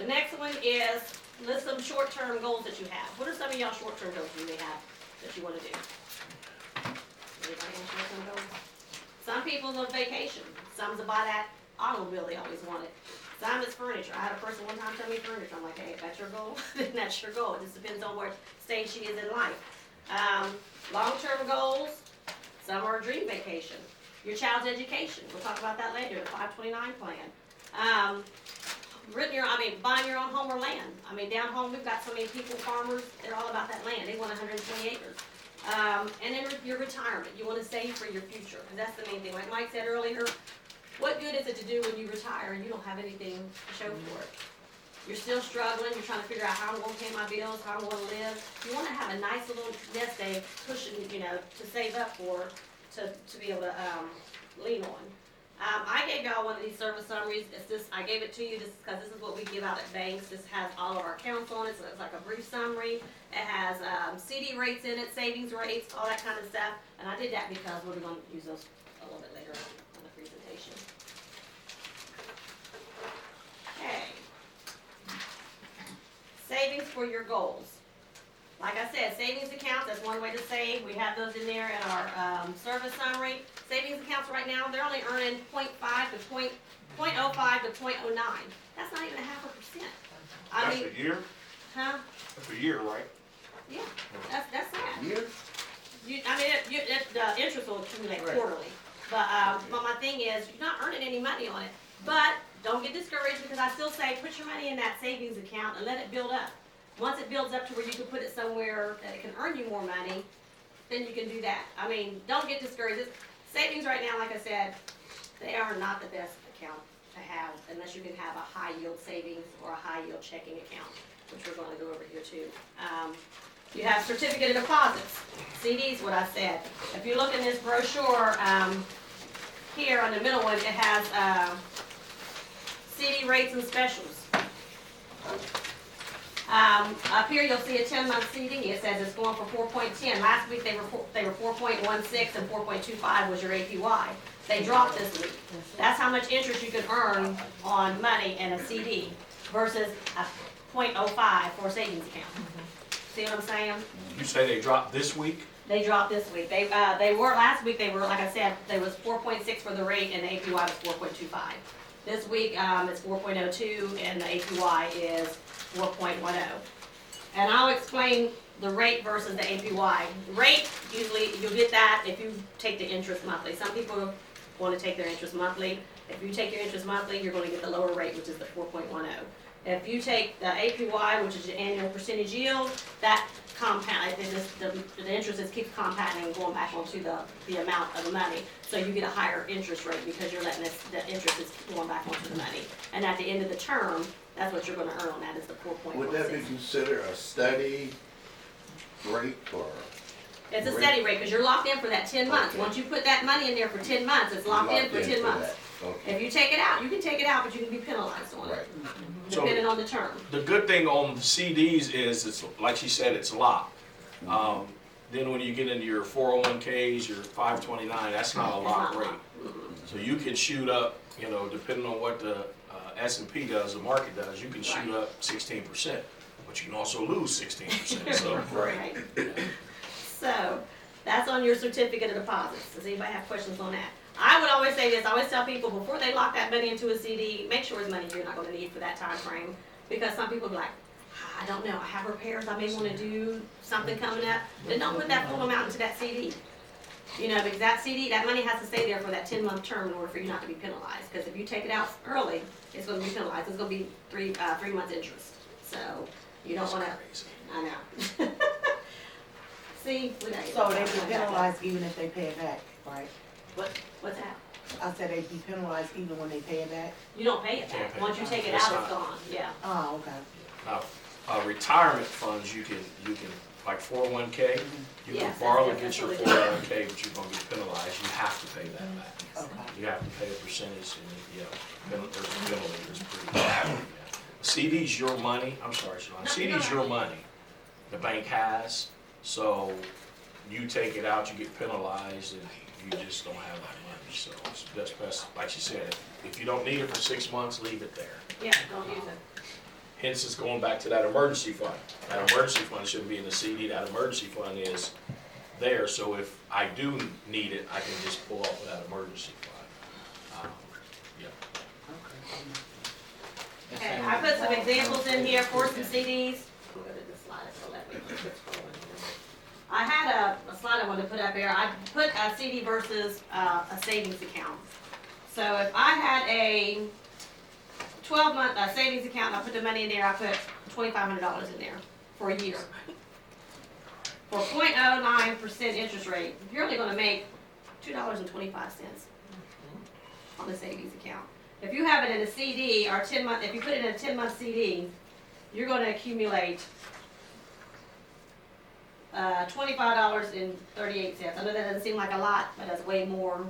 The next one is list some short-term goals that you have. What are some of y'all short-term goals you may have that you want to do? Anybody have short-term goals? Some people's on vacation. Some's to buy that automobile they always wanted. Some is furniture. I had a person one time tell me furniture. I'm like, hey, if that's your goal, then that's your goal. It just depends on what stage she is in life. Long-term goals, some are a dream vacation. Your child's education. We'll talk about that later, the 529 plan. Buying your own home or land. I mean, down home we've got so many people, farmers, they're all about that land. They want 120 acres. And then your retirement. You want to save for your future. And that's the main thing. Like Mike said earlier, what good is it to do when you retire and you don't have anything to show for it? You're still struggling. You're trying to figure out how I'm going to pay my bills, how I'm going to live. You want to have a nice little nest egg cushion, to save up for, to be able to lean on. I gave y'all one of these service summaries. I gave it to you just because this is what we give out at banks. This has all of our accounts on it, so it's like a brief summary. It has CD rates in it, savings rates, all that kind of stuff. And I did that because we're going to use those a little bit later on the presentation. Okay. Savings for your goals. Like I said, savings accounts, that's one way to save. We have those in there in our service summary. Savings accounts right now, they're only earning 0.05 to 0.05 to 0.09. That's not even 0.5%. That's a year? Huh? That's a year, right? Yeah, that's sad. Year? The interest will accumulate Right. quarterly. But my thing is, you're not earning any money on it. But don't get discouraged because I still say put your money in that savings account and let it build up. Once it builds up to where you can put it somewhere that it can earn you more money, then you can do that. I mean, don't get discouraged. Savings right now, like I said, they are not the best account to have unless you can have a high yield savings or a high yield checking account, which we're going to go over here too. You have certificate of deposits, CDs, what I said. If you look in this brochure, here on the middle one, it has CD rates and specials. Up here you'll see a 10-month CD. It says it's going for 4.10. Last week they were 4.16 and 4.25 was your APY. They dropped this week. That's how much interest you can earn on money in a CD versus a 0.05 for a savings account. See what I'm saying? You say they dropped this week? They dropped this week. They were last week. They were, like I said, they was 4.6 for the rate and the APY was 4.25. This week it's 4.02 and the APY is 4.10. And I'll explain the rate versus the APY. Rate, usually you'll get that if you take the interest monthly. Some people want to take their interest monthly. If you take your interest monthly, you're going to get the lower rate, which is the 4.10. If you take the APY, which is the annual percentage yield, that compound, the interest just keeps compounding and going back onto the amount of money. So you get a higher interest rate because you're letting the interest is going back onto the money. And at the end of the term, that's what you're going to earn on that is the 4.16. Would that be considered a steady rate or? It's a steady rate because you're locked in for that 10 months. Okay. Once you put that money in there for 10 months, it's locked in for 10 months. Okay. If you take it out, you can take it out, but you can be penalized on it, Right. depending on the term. The good thing on the CDs is, it's like she said, it's locked. Then when you get into your 401ks, your 529, that's not a It's lock not rate. locked. So you can shoot up, depending on what the S&P does, the market does, you can shoot Right. up 16%, but you can also lose 16%. So Right. So, that's on your certificate of deposits. Does anybody have questions on that? I would always say this, I always tell people before they lock that money into a CD, make sure it's money you're not going to need for that time frame. Because some people be like, I don't know, I have repairs, I may want to do something coming up. Then don't put that full amount into that CD. Because that CD, that money has to stay there for that 10-month term in order for you not to be penalized. Because if you take it out early, it's going to be penalized. It's going to be three months interest. So, you don't want to, I know. See? So they be penalized even if they pay it back, right? What's that? I said they be penalized even when they pay it back? You don't pay it Can't back. pay Once it you back. take it It's out, it's not. gone, yeah. Oh, okay. now, retirement funds, you can like 401k, you Yes, can borrow that's against your really 401k, but you're going to get penalized. You have to pay that back. Okay. You have to pay a percentage, and there's a penalty that's pretty bad. Yeah. CD's your money. I'm sorry, Shalon. No, CD's you're your right. money. The bank has, so you take it out, you get penalized, and you just don't have that money. So it's best, like she said, if you don't need it for 6 months, leave it there. Yeah, don't use it. Hence, it's going back to that emergency fund. That emergency fund shouldn't be in the CD, that emergency fund is there, so if I do need it, I can just pull off of that emergency fund. Yeah. Okay, I put some examples in here for some CDs. We'll go to the slide, so let me keep scrolling here. I had a slide I wanted to put up there. I put a CD versus a savings account. So if I had a 12-month savings account, and I put the money in there, I put $2,500 in there for a year. For 0.09% interest rate, you're only gonna make $2.25 on the savings account. If you have it in a CD or 10-month, if you put it in a 10-month CD, you're gonna accumulate $25.38. I know that doesn't seem like a lot, but that's way more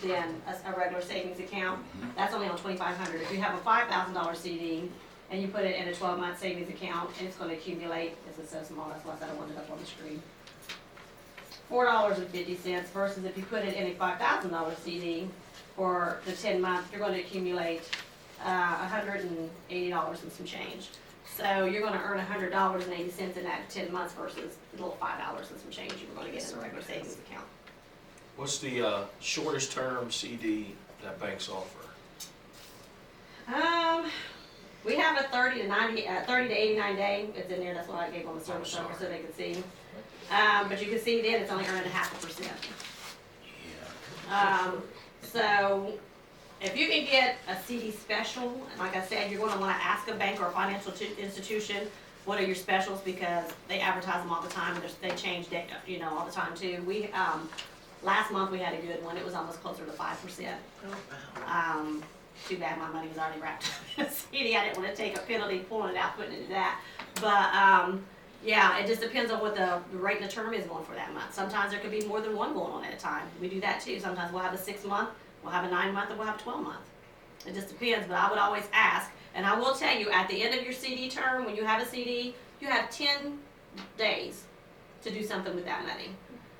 than a regular savings account. That's only on $2,500. If you have a $5,000 CD and you put it in a 12-month savings account, it's gonna accumulate, this is so small, that's why I said I wanted it up on the screen, $4.50 versus if you put it in a $5,000 CD for the 10-month, you're gonna accumulate $180 and some change. So you're gonna earn $100.80 in that 10 months versus the little $5 and some change you were gonna get in a regular savings account. What's the shortest term CD that banks offer? We have a 30 to 89 day. It's in there. That's what I gave on the service number so they could see. But you can see then it's only earning 0.5%. So if you can get a CD special, and like I said, you're going to want to ask a bank or a financial institution what are your specials because they advertise them all the time and they change all the time too. We last month we had a good one. It was almost closer to 5%. Too bad my money was already wrapped up in a CD. I didn't want to take a penalty pulling it out, putting it into that. But yeah, it just depends on what the rate and the term is going for that month. Sometimes there could be more than one going on at a time. We do that too. Sometimes we'll have a 6-month, we'll have a 9-month, and we'll have a 12-month. It just depends, but I would always ask. And I will tell you, at the end of your CD term, when you have a CD, you have 10 days to do something with that money.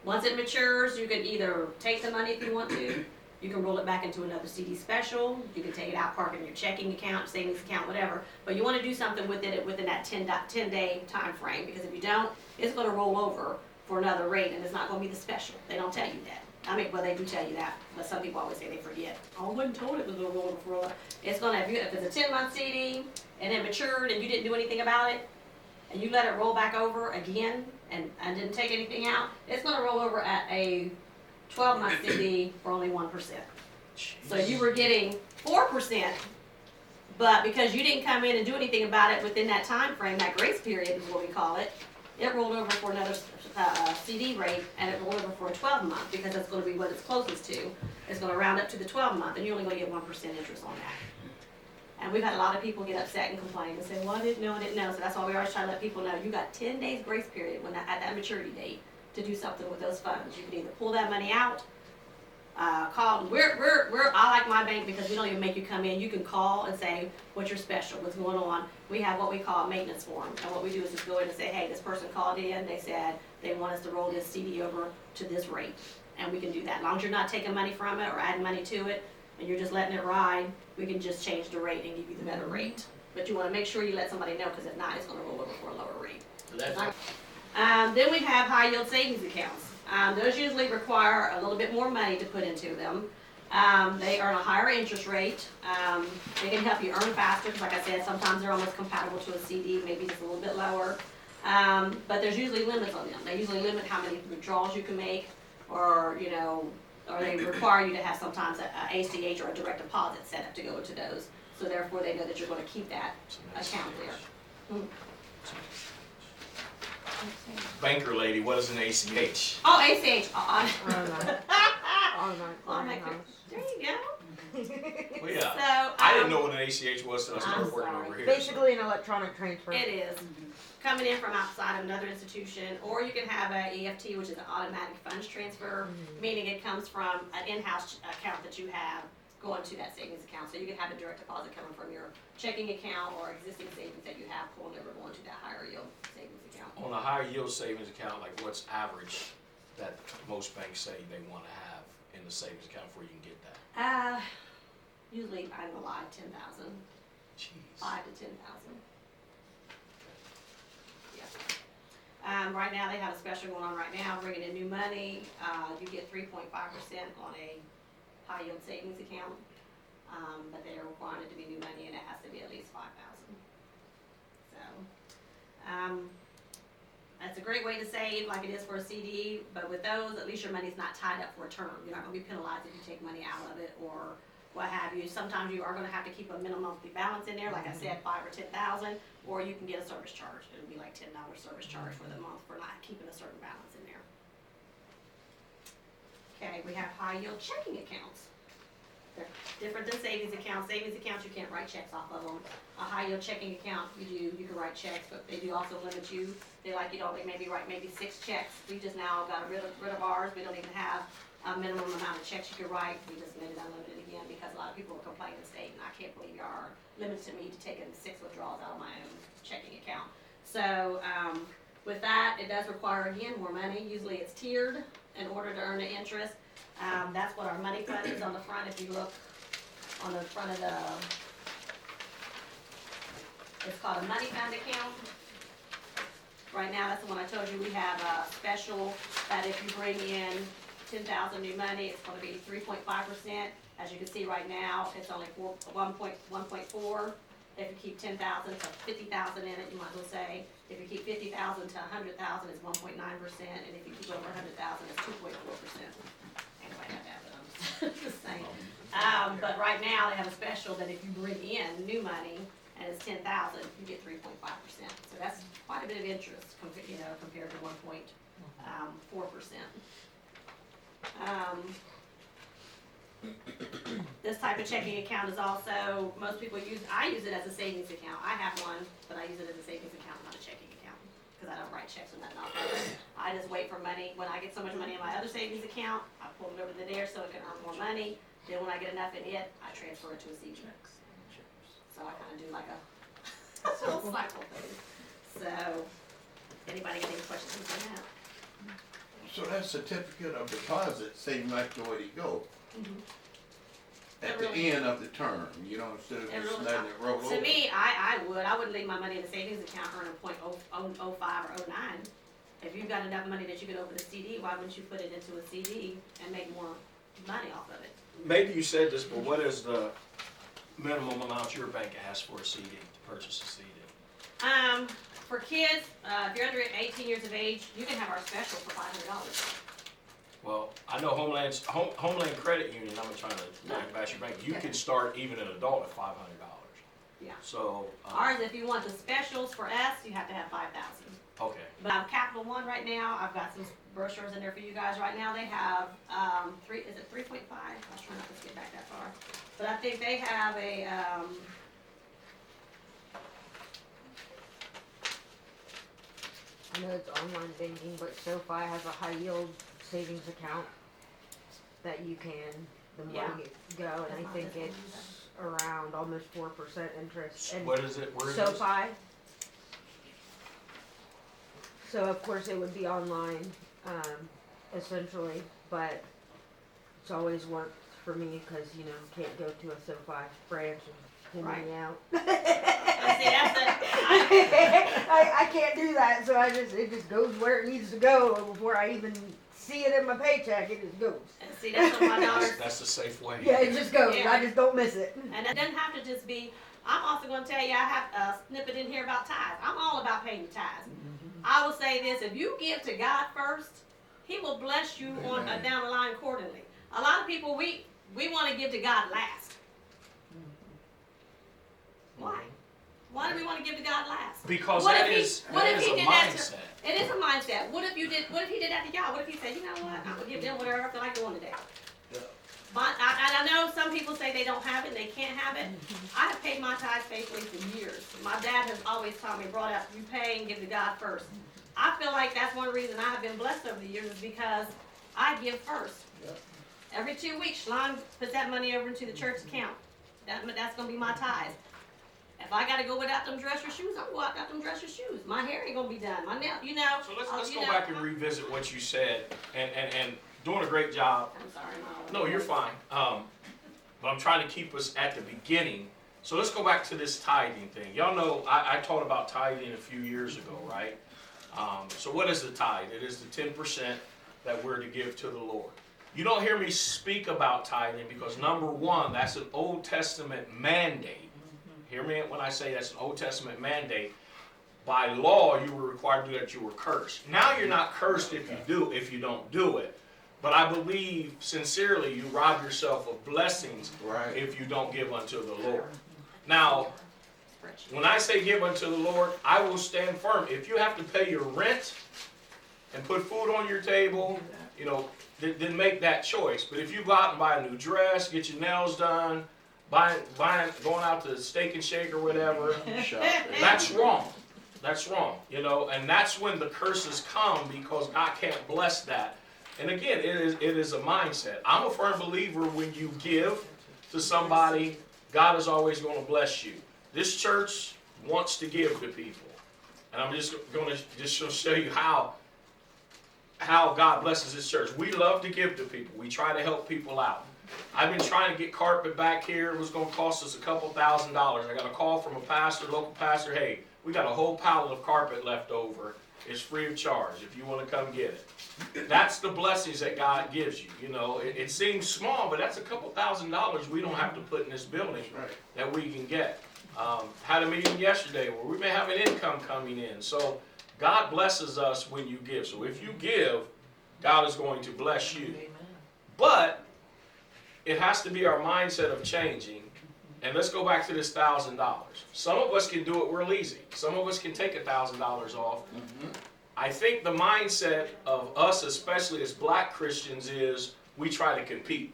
Once it matures, you can either take the money if you want to. You can roll it back into another CD special. You can take it out, park it in your checking account, savings account, whatever. But you want to do something with it within that 10-day time frame because if you don't, it's going to roll over for another rate and it's not going to be the special. They don't tell you that. I mean, well, they do tell you that, but some people always say they forget. Oh, I wasn't told it was going to roll over for a while. It's going to, if it's a 10-month CD and it matured and you didn't do anything about it, and you let it roll back over again and didn't take anything out, it's going to roll over at a 12-month CD for only 1%. So you were getting 4%, but because you didn't come in and do anything about it within that time frame, that grace period is what we call it, it rolled over for another CD rate, and it rolled over for a 12-month because that's going to be what it's closest to. It's going to round up to the 12-month, and you're only going to get 1% interest on that. And we've had a lot of people get upset and complain and say, well, I didn't know. So that's why we always try to let people know you got 10 days grace period at that maturity date to do something with those funds. You can either pull that money out, call. I like my bank because we don't even make you come in. You can call and say what's your special, what's going on. We have what we call a maintenance form, and what we do is just go in and say, hey, this person called in. They said they want us to roll this CD over to this rate, and we can do that. As long as you're not taking money from it or adding money to it, and you're just letting it ride, we can just change the rate and give you the better rate. But you want to make sure you let somebody know because if not, it's going to roll over for a lower rate. Then we have high yield savings accounts. Those usually require a little bit more money to put into them. They earn a higher interest rate. They can help you earn faster because, like I said, sometimes they're almost compatible to a CD, maybe just a little bit lower. But there's usually limits on them. They usually limit how many withdrawals you can make, or or they require you to have sometimes a ACH or a direct deposit set up to go into those. So therefore, they know that you're going to keep that account there. Banker lady, what is an ACH? Oh, ACH. There you go. Well, yeah. So, I didn't know what an ACH was until I started working sorry. over here. Basically an electronic transfer. It is. Coming in from outside of another institution, or you can have an EFT, which is an automatic funds transfer, meaning it comes from an in-house account that you have going to that savings account. So you can have a direct deposit coming from your checking account or existing savings that you have pulling over going to that higher yield savings account. On a higher yield savings account, like what's average that most banks say they want to have in the savings account before you can get that? Usually, I'm gonna lie, 10,000, Jeez. 5 to 10,000. Right now, they have a special going on right now, bringing in new money. You get 3.5% on a high yield savings account. But they're requiring it to be new money and it has to be at least 5,000. So, that's a great way to save like it is for a CD, but with those, at least your money's not tied up for a term. You're not gonna be penalized if you take money out of it or what have you. Sometimes you are gonna have to keep a minimum monthly balance in there, like I said, 5 or 10,000, or you can get a service charge. It'll be like $10 service charge for the month for not keeping a certain balance in there. Okay, we have high yield checking accounts. They're different than savings accounts. Savings accounts, you can't write checks off of them. A high yield checking account, you can write checks, but they do also limit you. They like you to only maybe write maybe 6 checks. We just now got rid of ours. We don't even have a minimum amount of checks you can write. We just made it unlimited again because a lot of people are complaining to state, and I can't believe you are limiting me to taking 6 withdrawals out of my own checking account. So with that, it does require, again, more money. Usually it's tiered in order to earn the interest. That's what our money fund is on the front. If you look on the front of it's called a money fund account. Right now, that's the one I told you, we have a special that if you bring in 10,000 new money, it's gonna be 3.5%. As you can see right now, it's only 1.4. If you keep 10,000 to 50,000 in it, you might as well say, if you keep 50,000 to 100,000, it's 1.9%, and if you keep over 100,000, it's 2.4%. Anyway, I'm just saying. But right now, they have a special that if you bring in new money, and it's 10,000, you get 3.5%. So that's quite a bit of interest, compared to 1.4%. This type of checking account is also, most people I use it as a savings account. I have one, but I use it as a savings account, not a checking account, because I don't write checks or nothing off of it. I just wait for money. When I get so much money in my other savings account, I pull it over to there so it can earn more money. Then when I get enough in it, I transfer it to a CD. So I kind of do like a little cycle thing. So, anybody got any questions on that? So that certificate of deposit seems like the way to go. At It the really- end of the term, instead of It just really- letting it roll over. To me, I wouldn't leave my money in a savings account earning .05 or 09. If you've got enough money that you can open a CD, why wouldn't you put it into a CD and make more money off of it? Maybe you said this, but what is the minimum amount your bank asks for a CD, to purchase a CD? For kids, if you're under 18 years of age, you can have our special for $500. Well, I know Homeland Credit Union, I'm trying to bash your bank, you can start even an adult at $500. Yeah. So. Ours, if you want the specials for us, you have to have 5,000. Okay. But Capital One right now, I've got some brochures in there for you guys right now. They have, is it 3.5? I was trying not to get back that far. But I think they have a, I know it's online banking, but SoFi has a high yield savings account that the Yeah. more you go, and I That's think not this it's around almost 4% interest. And What is it, where is it? SoFi. So of course it would be online, essentially, but it's always worked for me because, can't go to a SoFi branch and pull money out. see, that's I can't do that, so it just goes where it needs to go before I even see it in my paycheck. It just goes. see, that's what my daughter's, That's the safe way. Yeah, it just goes. Yeah. I just don't miss it. and it doesn't have to just be, I'm also gonna tell you, I have a snippet in here about tithes. I'm all about paying your tithes. I will say this, if you give to God first, He will bless you on down the line accordingly. A lot of people, we want to give to God last. Why? Why do we want to give to God last? Because What that if he- is what if he a did that to- mindset. It is a mindset. What if he did that to y'all? What if he said, you know what, I'm gonna give them whatever I feel like doing today. But I know some people say they don't have it and they can't have it. I have paid my tithes faithfully for years. My dad has always taught me, brought up, you pay and give to God first. I feel like that's one reason I have been blessed over the years is because I give first. Yep. Every 2 weeks, Shalon puts that money over into the church account. That's gonna be my tithes. If I gotta go without them dress or shoes, I'm going without them dress or shoes. My hair ain't gonna be done. My nail, So let's go back and revisit what you said, and doing a great job. I'm sorry, Mom. No, you're fine. But I'm trying to keep us at the beginning. So let's go back to this tithing thing. Y'all know I taught about tithing a few years ago, right? So what is the tithe? It is the 10% that we're to give to the Lord. You don't hear me speak about tithing because number one, that's an Old Testament mandate. Hear me when I say that's an Old Testament mandate. By law, you were required to do that. You were cursed. Now you're not cursed if you don't do it. But I believe sincerely you rob yourself of blessings Right. if you don't give unto the Lord. Now, when I say give unto the Lord, I will stand firm. If you have to pay your rent and put food on your table, you know, then make that choice. But if you go out and buy a new dress, get your nails done, going out to Steak and Shake or whatever, that's wrong. That's wrong, you know, and that's when the curses come because God can't bless that. And again, it is a mindset. I'm a firm believer when you give to somebody, God is always going to bless you. This church wants to give to people. And I'm just going to show you how God blesses this church. We love to give to people. We try to help people out. I've been trying to get carpet back here. It was going to cost us a couple $1,000s. I got a call from a pastor, local pastor, hey, we got a whole pallet of carpet left over. It's free of charge if you want to come get it. That's the blessings that God gives you. You know, it seems small, but that's a couple $1,000s we don't have to put in this building that we can get. Had a meeting yesterday where we've been having income coming in. So God blesses us when you give. So if you give, God is going to bless you. But it has to be our mindset of changing. And let's go back to this $1,000. Some of us can do it real easy. Some of us can take $1,000 off. Mm-hmm. I think the mindset of us, especially as black Christians, is we try to compete.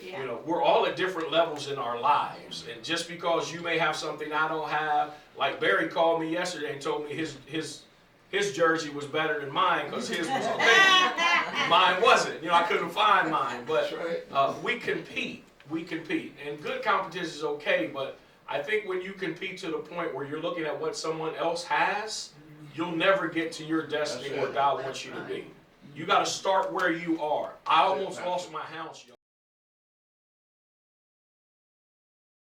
Yeah. You know, we're all at different levels in our lives. And just because you may have something I don't have, like Barry called me yesterday and told me his jersey was better than mine because his was okay. Mine wasn't. You know, I couldn't find mine. But we compete. We compete. And good competition is okay, but I think when you compete to the point where you're looking at what someone else has, you'll never get to your destiny where God wants you to be. You got to start where you are. I almost lost my house, y'all.